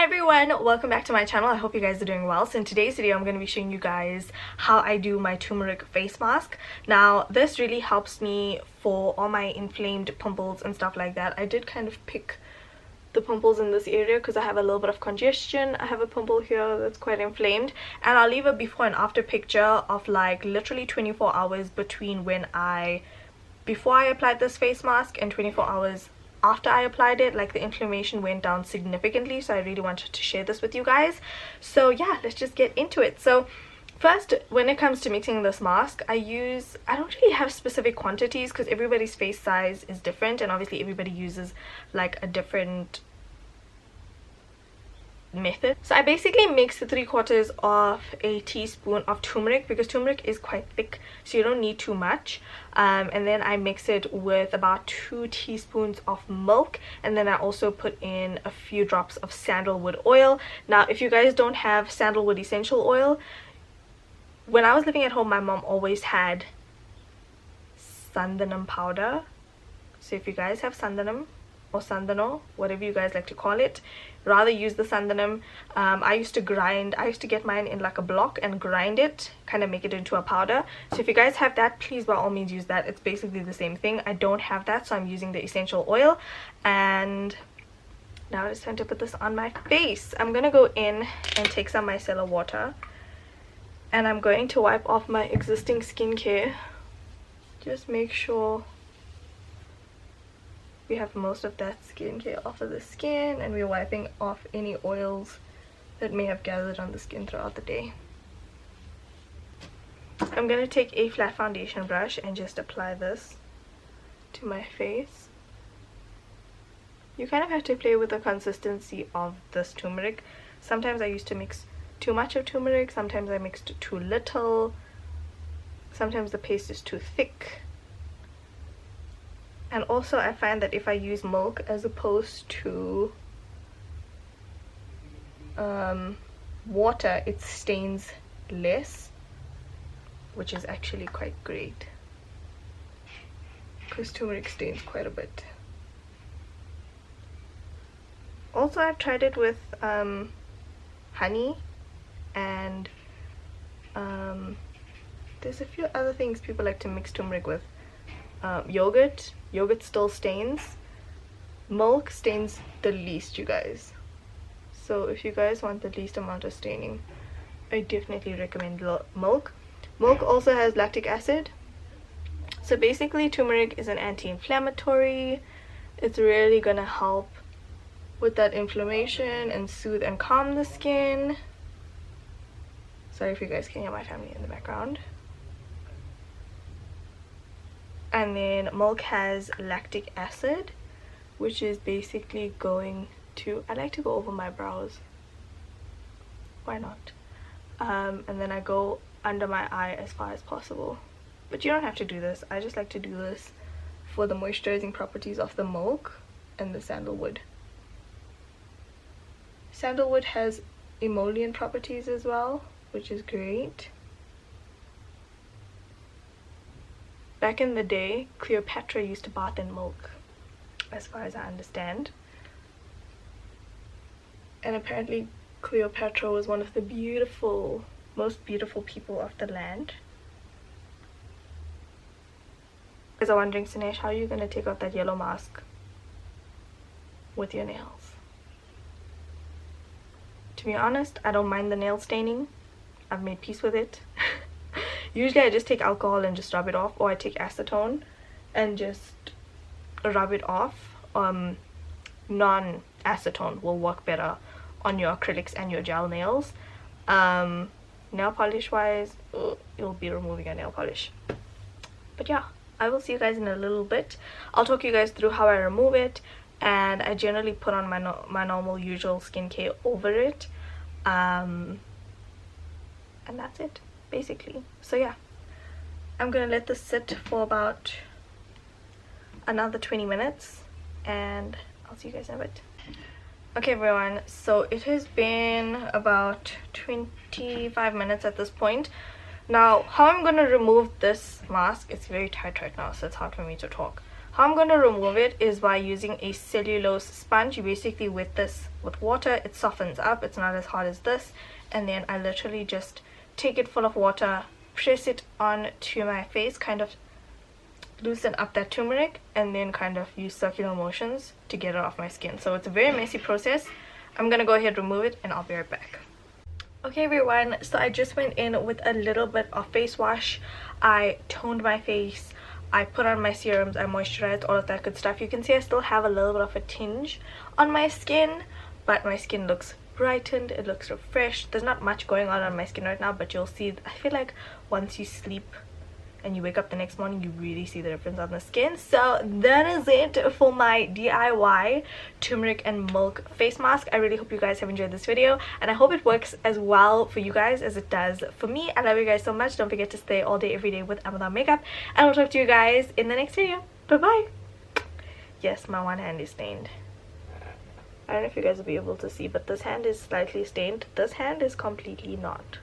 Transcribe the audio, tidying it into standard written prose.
everyone, welcome back to my channel. I hope you guys are doing well. So in today's video I'm going to be showing you guys how I do my turmeric face mask. Now this really helps me for all my inflamed pimples and stuff like that. I did kind of pick the pimples in this area because I have a little bit of congestion. I have a pimple here that's quite inflamed, and I'll leave a before and after picture of like literally 24 hours between before I applied this face mask and 24 hours after I applied it. Like the inflammation went down significantly, so I really wanted to share this with you guys. So yeah, let's just get into it. So first, when it comes to mixing this mask, I don't really have specific quantities because everybody's face size is different, and obviously everybody uses like a different method. So I basically mix 3/4 of a teaspoon of turmeric because turmeric is quite thick, so you don't need too much. And then I mix it with about 2 teaspoons of milk, and then I also put in a few drops of sandalwood oil. Now if you guys don't have sandalwood essential oil, when I was living at home, my mom always had sandanam powder. So if you guys have sandanam or sandano, whatever you guys like to call it, rather use the sandanam. I used to get mine in like a block and grind it, kind of make it into a powder. So if you guys have that, please by all means use that. It's basically the same thing. I don't have that, so I'm using the essential oil. And now it's time to put this on my face. I'm gonna go in and take some micellar water, and I'm going to wipe off my existing skincare. Just make sure we have most of that skincare off of the skin, and we're wiping off any oils that may have gathered on the skin throughout the day. I'm going to take a flat foundation brush and just apply this to my face. You kind of have to play with the consistency of this turmeric. Sometimes I used to mix too much of turmeric, sometimes I mixed too little, sometimes the paste is too thick. And also I find that if I use milk as opposed to water, it stains less, which is actually quite great because turmeric stains quite a bit. Also, I've tried it with honey, and there's a few other things people like to mix turmeric with. Yogurt still stains. Milk stains the least, you guys. So if you guys want the least amount of staining, I definitely recommend milk. Milk also has lactic acid. So basically turmeric is an anti-inflammatory. It's really gonna help with that inflammation and soothe and calm the skin. Sorry if you guys can hear my family in the background. And then milk has lactic acid, which is basically going to, I like to go over my brows, why not, and then I go under my eye as far as possible. But you don't have to do this. I just like to do this for the moisturizing properties of the milk and the sandalwood. Sandalwood has emollient properties as well, which is great. Back in the day, Cleopatra used to bath in milk, as far as I understand. And apparently Cleopatra was one of the most beautiful people of the land. You guys are wondering, Sanesh, how are you going to take off that yellow mask with your nails? To be honest, I don't mind the nail staining. I've made peace with it. Usually I just take alcohol and just rub it off, or I take acetone and just rub it off. Non-acetone will work better on your acrylics and your gel nails. Nail polish wise, you'll be removing your nail polish. But yeah, I will see you guys in a little bit. I'll talk you guys through how I remove it, and I generally put on my normal usual skincare over it. And that's it basically. So yeah, I'm gonna let this sit for about another 20 minutes, and I'll see you guys in a bit. Okay everyone, so it has been about 25 minutes at this point. Now how I'm gonna remove this mask, it's very tight right now, so it's hard for me to talk. How I'm going to remove it is by using a cellulose sponge. You basically wet this with water, it softens up, it's not as hard as this, and then I literally just take it full of water, press it onto my face, kind of loosen up that turmeric, and then kind of use circular motions to get it off my skin. So it's a very messy process. I'm gonna go ahead, remove it, and I'll be right back. Okay everyone, so I just went in with a little bit of face wash. I toned my face, I put on my serums, I moisturized, all of that good stuff. You can see I still have a little bit of a tinge on my skin, but my skin looks brightened, it looks refreshed. There's not much going on my skin right now, but you'll see. I feel like once you sleep and you wake up the next morning, you really see the difference on the skin. So that is it for my DIY turmeric and milk face mask. I really hope you guys have enjoyed this video, and I hope it works as well for you guys as it does for me. I love you guys so much. Don't forget to stay all day every day with Amazon makeup, and I'll talk to you guys in the next video. Bye bye. Yes, my one hand is stained. I don't know if you guys will be able to see, but this hand is slightly stained. This hand is completely not.